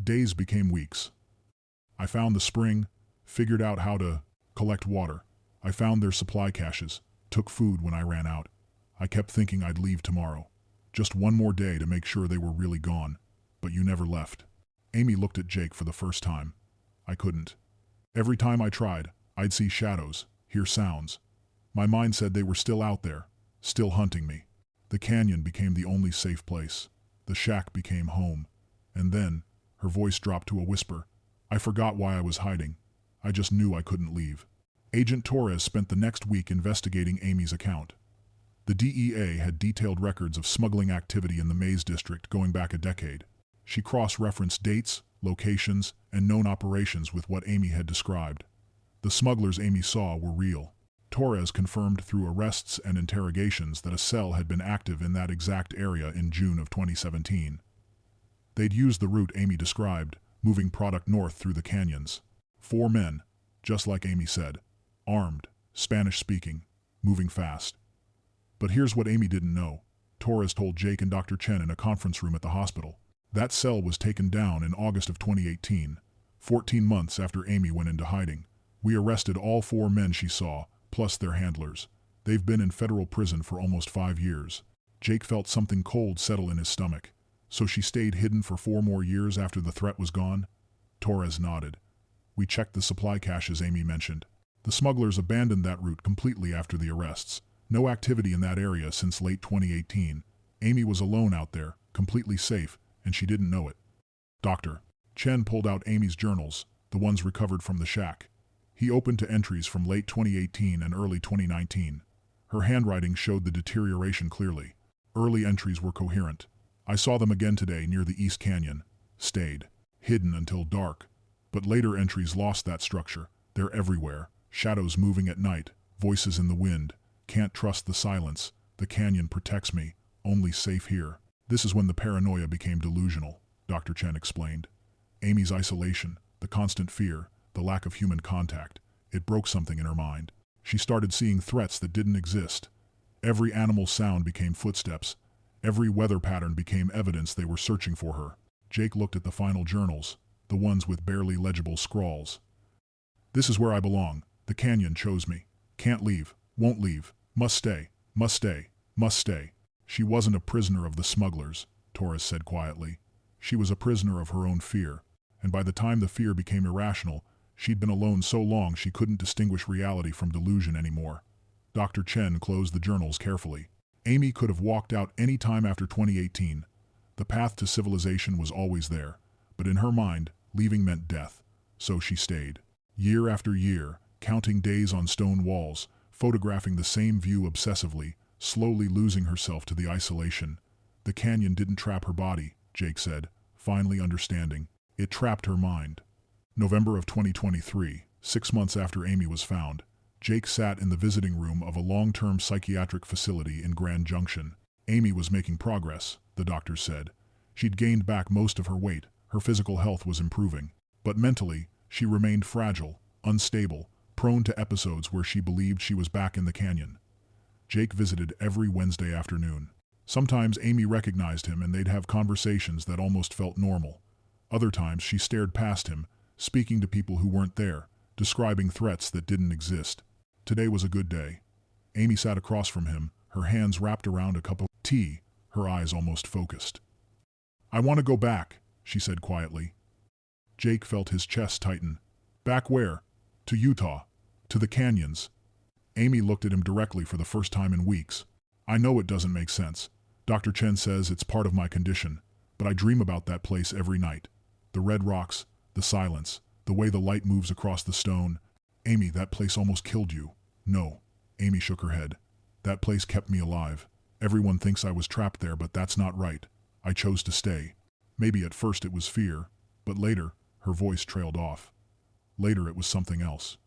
Days became weeks. I found the spring, figured out how to collect water. I found their supply caches, took food when I ran out. I kept thinking I'd leave tomorrow. Just one more day to make sure they were really gone. But you never left. Amy looked at Jake for the first time. I couldn't. Every time I tried, I'd see shadows, hear sounds. My mind said they were still out there, still hunting me. The canyon became the only safe place. The shack became home. And then, her voice dropped to a whisper. I forgot why I was hiding. I just knew I couldn't leave. Agent Torres spent the next week investigating Amy's account. The DEA had detailed records of smuggling activity in the Maze District going back a decade. She cross-referenced dates, locations, and known operations with what Amy had described. The smugglers Amy saw were real. Torres confirmed through arrests and interrogations that a cell had been active in that exact area in June of 2017. They'd used the route Amy described, moving product north through the canyons. 4 men, just like Amy said, armed, Spanish-speaking, moving fast. But here's what Amy didn't know. Torres told Jake and Dr. Chen in a conference room at the hospital. That cell was taken down in August of 2018, 14 months after Amy went into hiding. We arrested all 4 men she saw, plus their handlers. They've been in federal prison for almost 5 years. Jake felt something cold settle in his stomach. So she stayed hidden for 4 more years after the threat was gone? Torres nodded. We checked the supply caches Amy mentioned. The smugglers abandoned that route completely after the arrests. No activity in that area since late 2018. Amy was alone out there, completely safe, and she didn't know it. Dr. Chen pulled out Amy's journals, the ones recovered from the shack. He opened to entries from late 2018 and early 2019. Her handwriting showed the deterioration clearly. Early entries were coherent. I saw them again today near the East Canyon. Stayed. Hidden until dark. But later entries lost that structure. They're everywhere. Shadows moving at night. Voices in the wind. Can't trust the silence. The canyon protects me. Only safe here. This is when the paranoia became delusional, Dr. Chen explained. Amy's isolation, the constant fear, the lack of human contact. It broke something in her mind. She started seeing threats that didn't exist. Every animal sound became footsteps. Every weather pattern became evidence they were searching for her. Jake looked at the final journals, the ones with barely legible scrawls. This is where I belong. The canyon chose me. Can't leave. Won't leave. Must stay. Must stay. Must stay. She wasn't a prisoner of the smugglers, Torres said quietly. She was a prisoner of her own fear. And by the time the fear became irrational, she'd been alone so long she couldn't distinguish reality from delusion anymore. Dr. Chen closed the journals carefully. Amy could have walked out any time after 2018. The path to civilization was always there. But in her mind, leaving meant death. So she stayed. Year after year, counting days on stone walls, photographing the same view obsessively, slowly losing herself to the isolation. The canyon didn't trap her body, Jake said, finally understanding. It trapped her mind. November of 2023, 6 months after Amy was found, Jake sat in the visiting room of a long-term psychiatric facility in Grand Junction. Amy was making progress, the doctors said. She'd gained back most of her weight, her physical health was improving. But mentally, she remained fragile, unstable, prone to episodes where she believed she was back in the canyon. Jake visited every Wednesday afternoon. Sometimes Amy recognized him and they'd have conversations that almost felt normal. Other times she stared past him, speaking to people who weren't there, describing threats that didn't exist. Today was a good day. Amy sat across from him, her hands wrapped around a cup of tea, her eyes almost focused. I want to go back, she said quietly. Jake felt his chest tighten. Back where? To Utah. To the canyons. Amy looked at him directly for the first time in weeks. I know it doesn't make sense. Dr. Chen says it's part of my condition, but I dream about that place every night. The red rocks, the silence, the way the light moves across the stone. Amy, that place almost killed you. No. Amy shook her head. That place kept me alive. Everyone thinks I was trapped there, but that's not right. I chose to stay. Maybe at first it was fear, but later, her voice trailed off. Later it was something else.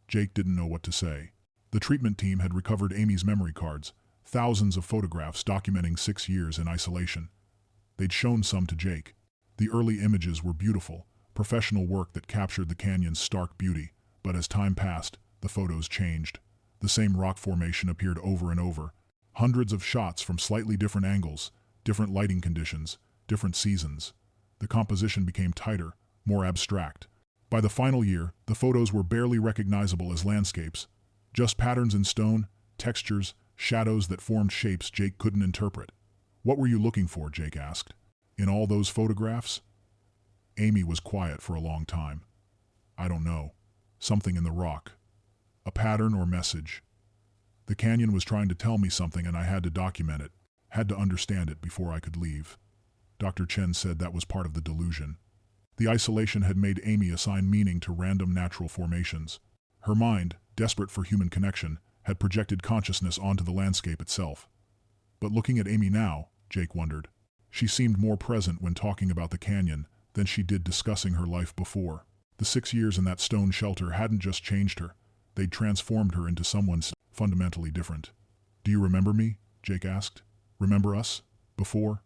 Jake didn't know what to say. The treatment team had recovered Amy's memory cards, thousands of photographs documenting 6 years in isolation. They'd shown some to Jake. The early images were beautiful, professional work that captured the canyon's stark beauty, but as time passed, the photos changed. The same rock formation appeared over and over. Hundreds of shots from slightly different angles, different lighting conditions, different seasons. The composition became tighter, more abstract. By the final year, the photos were barely recognizable as landscapes, just patterns in stone, textures, shadows that formed shapes Jake couldn't interpret. "What were you looking for?" Jake asked. "In all those photographs?" Amy was quiet for a long time. "I don't know. Something in the rock. A pattern or message. The canyon was trying to tell me something and I had to document it, had to understand it before I could leave." Dr. Chen said that was part of the delusion. The isolation had made Amy assign meaning to random natural formations. Her mind, desperate for human connection, had projected consciousness onto the landscape itself. But looking at Amy now, Jake wondered. She seemed more present when talking about the canyon than she did discussing her life before. The 6 years in that stone shelter hadn't just changed her, they'd transformed her into someone fundamentally different. "Do you remember me?" Jake asked. "Remember us? Before?"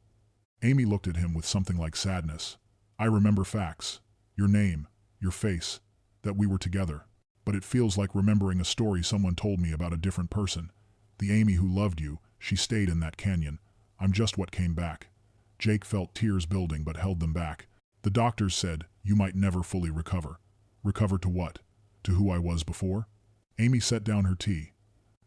Amy looked at him with something like sadness. "I remember facts. Your name, your face, that we were together. But it feels like remembering a story someone told me about a different person. The Amy who loved you, she stayed in that canyon. I'm just what came back." Jake felt tears building but held them back. "The doctors said you might never fully recover." "Recover to what? To who I was before?" Amy set down her tea.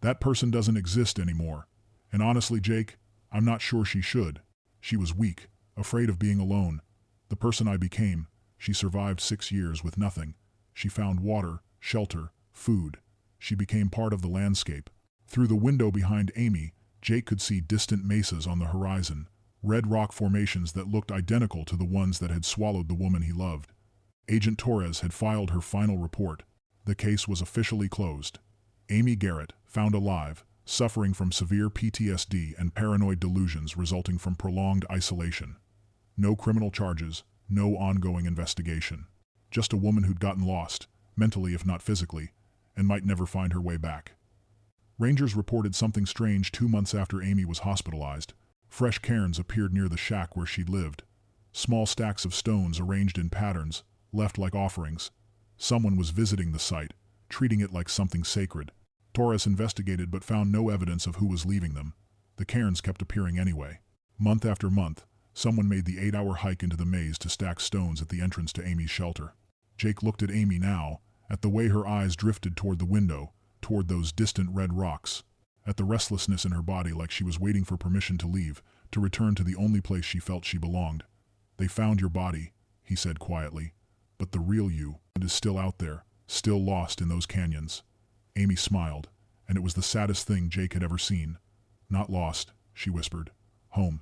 "That person doesn't exist anymore. And honestly, Jake, I'm not sure she should. She was weak, afraid of being alone. The person I became, she survived 6 years with nothing. She found water, shelter, food. She became part of the landscape." Through the window behind Amy, Jake could see distant mesas on the horizon, red rock formations that looked identical to the ones that had swallowed the woman he loved. Agent Torres had filed her final report. The case was officially closed. Amy Garrett, found alive, suffering from severe PTSD and paranoid delusions resulting from prolonged isolation. No criminal charges, no ongoing investigation. Just a woman who'd gotten lost, mentally if not physically, and might never find her way back. Rangers reported something strange 2 months after Amy was hospitalized. Fresh cairns appeared near the shack where she'd lived. Small stacks of stones arranged in patterns, left like offerings. Someone was visiting the site, treating it like something sacred. Torres investigated but found no evidence of who was leaving them. The cairns kept appearing anyway. Month after month, someone made the 8-hour hike into the maze to stack stones at the entrance to Amy's shelter. Jake looked at Amy now, at the way her eyes drifted toward the window, toward those distant red rocks, at the restlessness in her body like she was waiting for permission to leave, to return to the only place she felt she belonged. "They found your body," he said quietly, "but the real you is still out there, still lost in those canyons." Amy smiled, and it was the saddest thing Jake had ever seen. "Not lost," she whispered. "Home."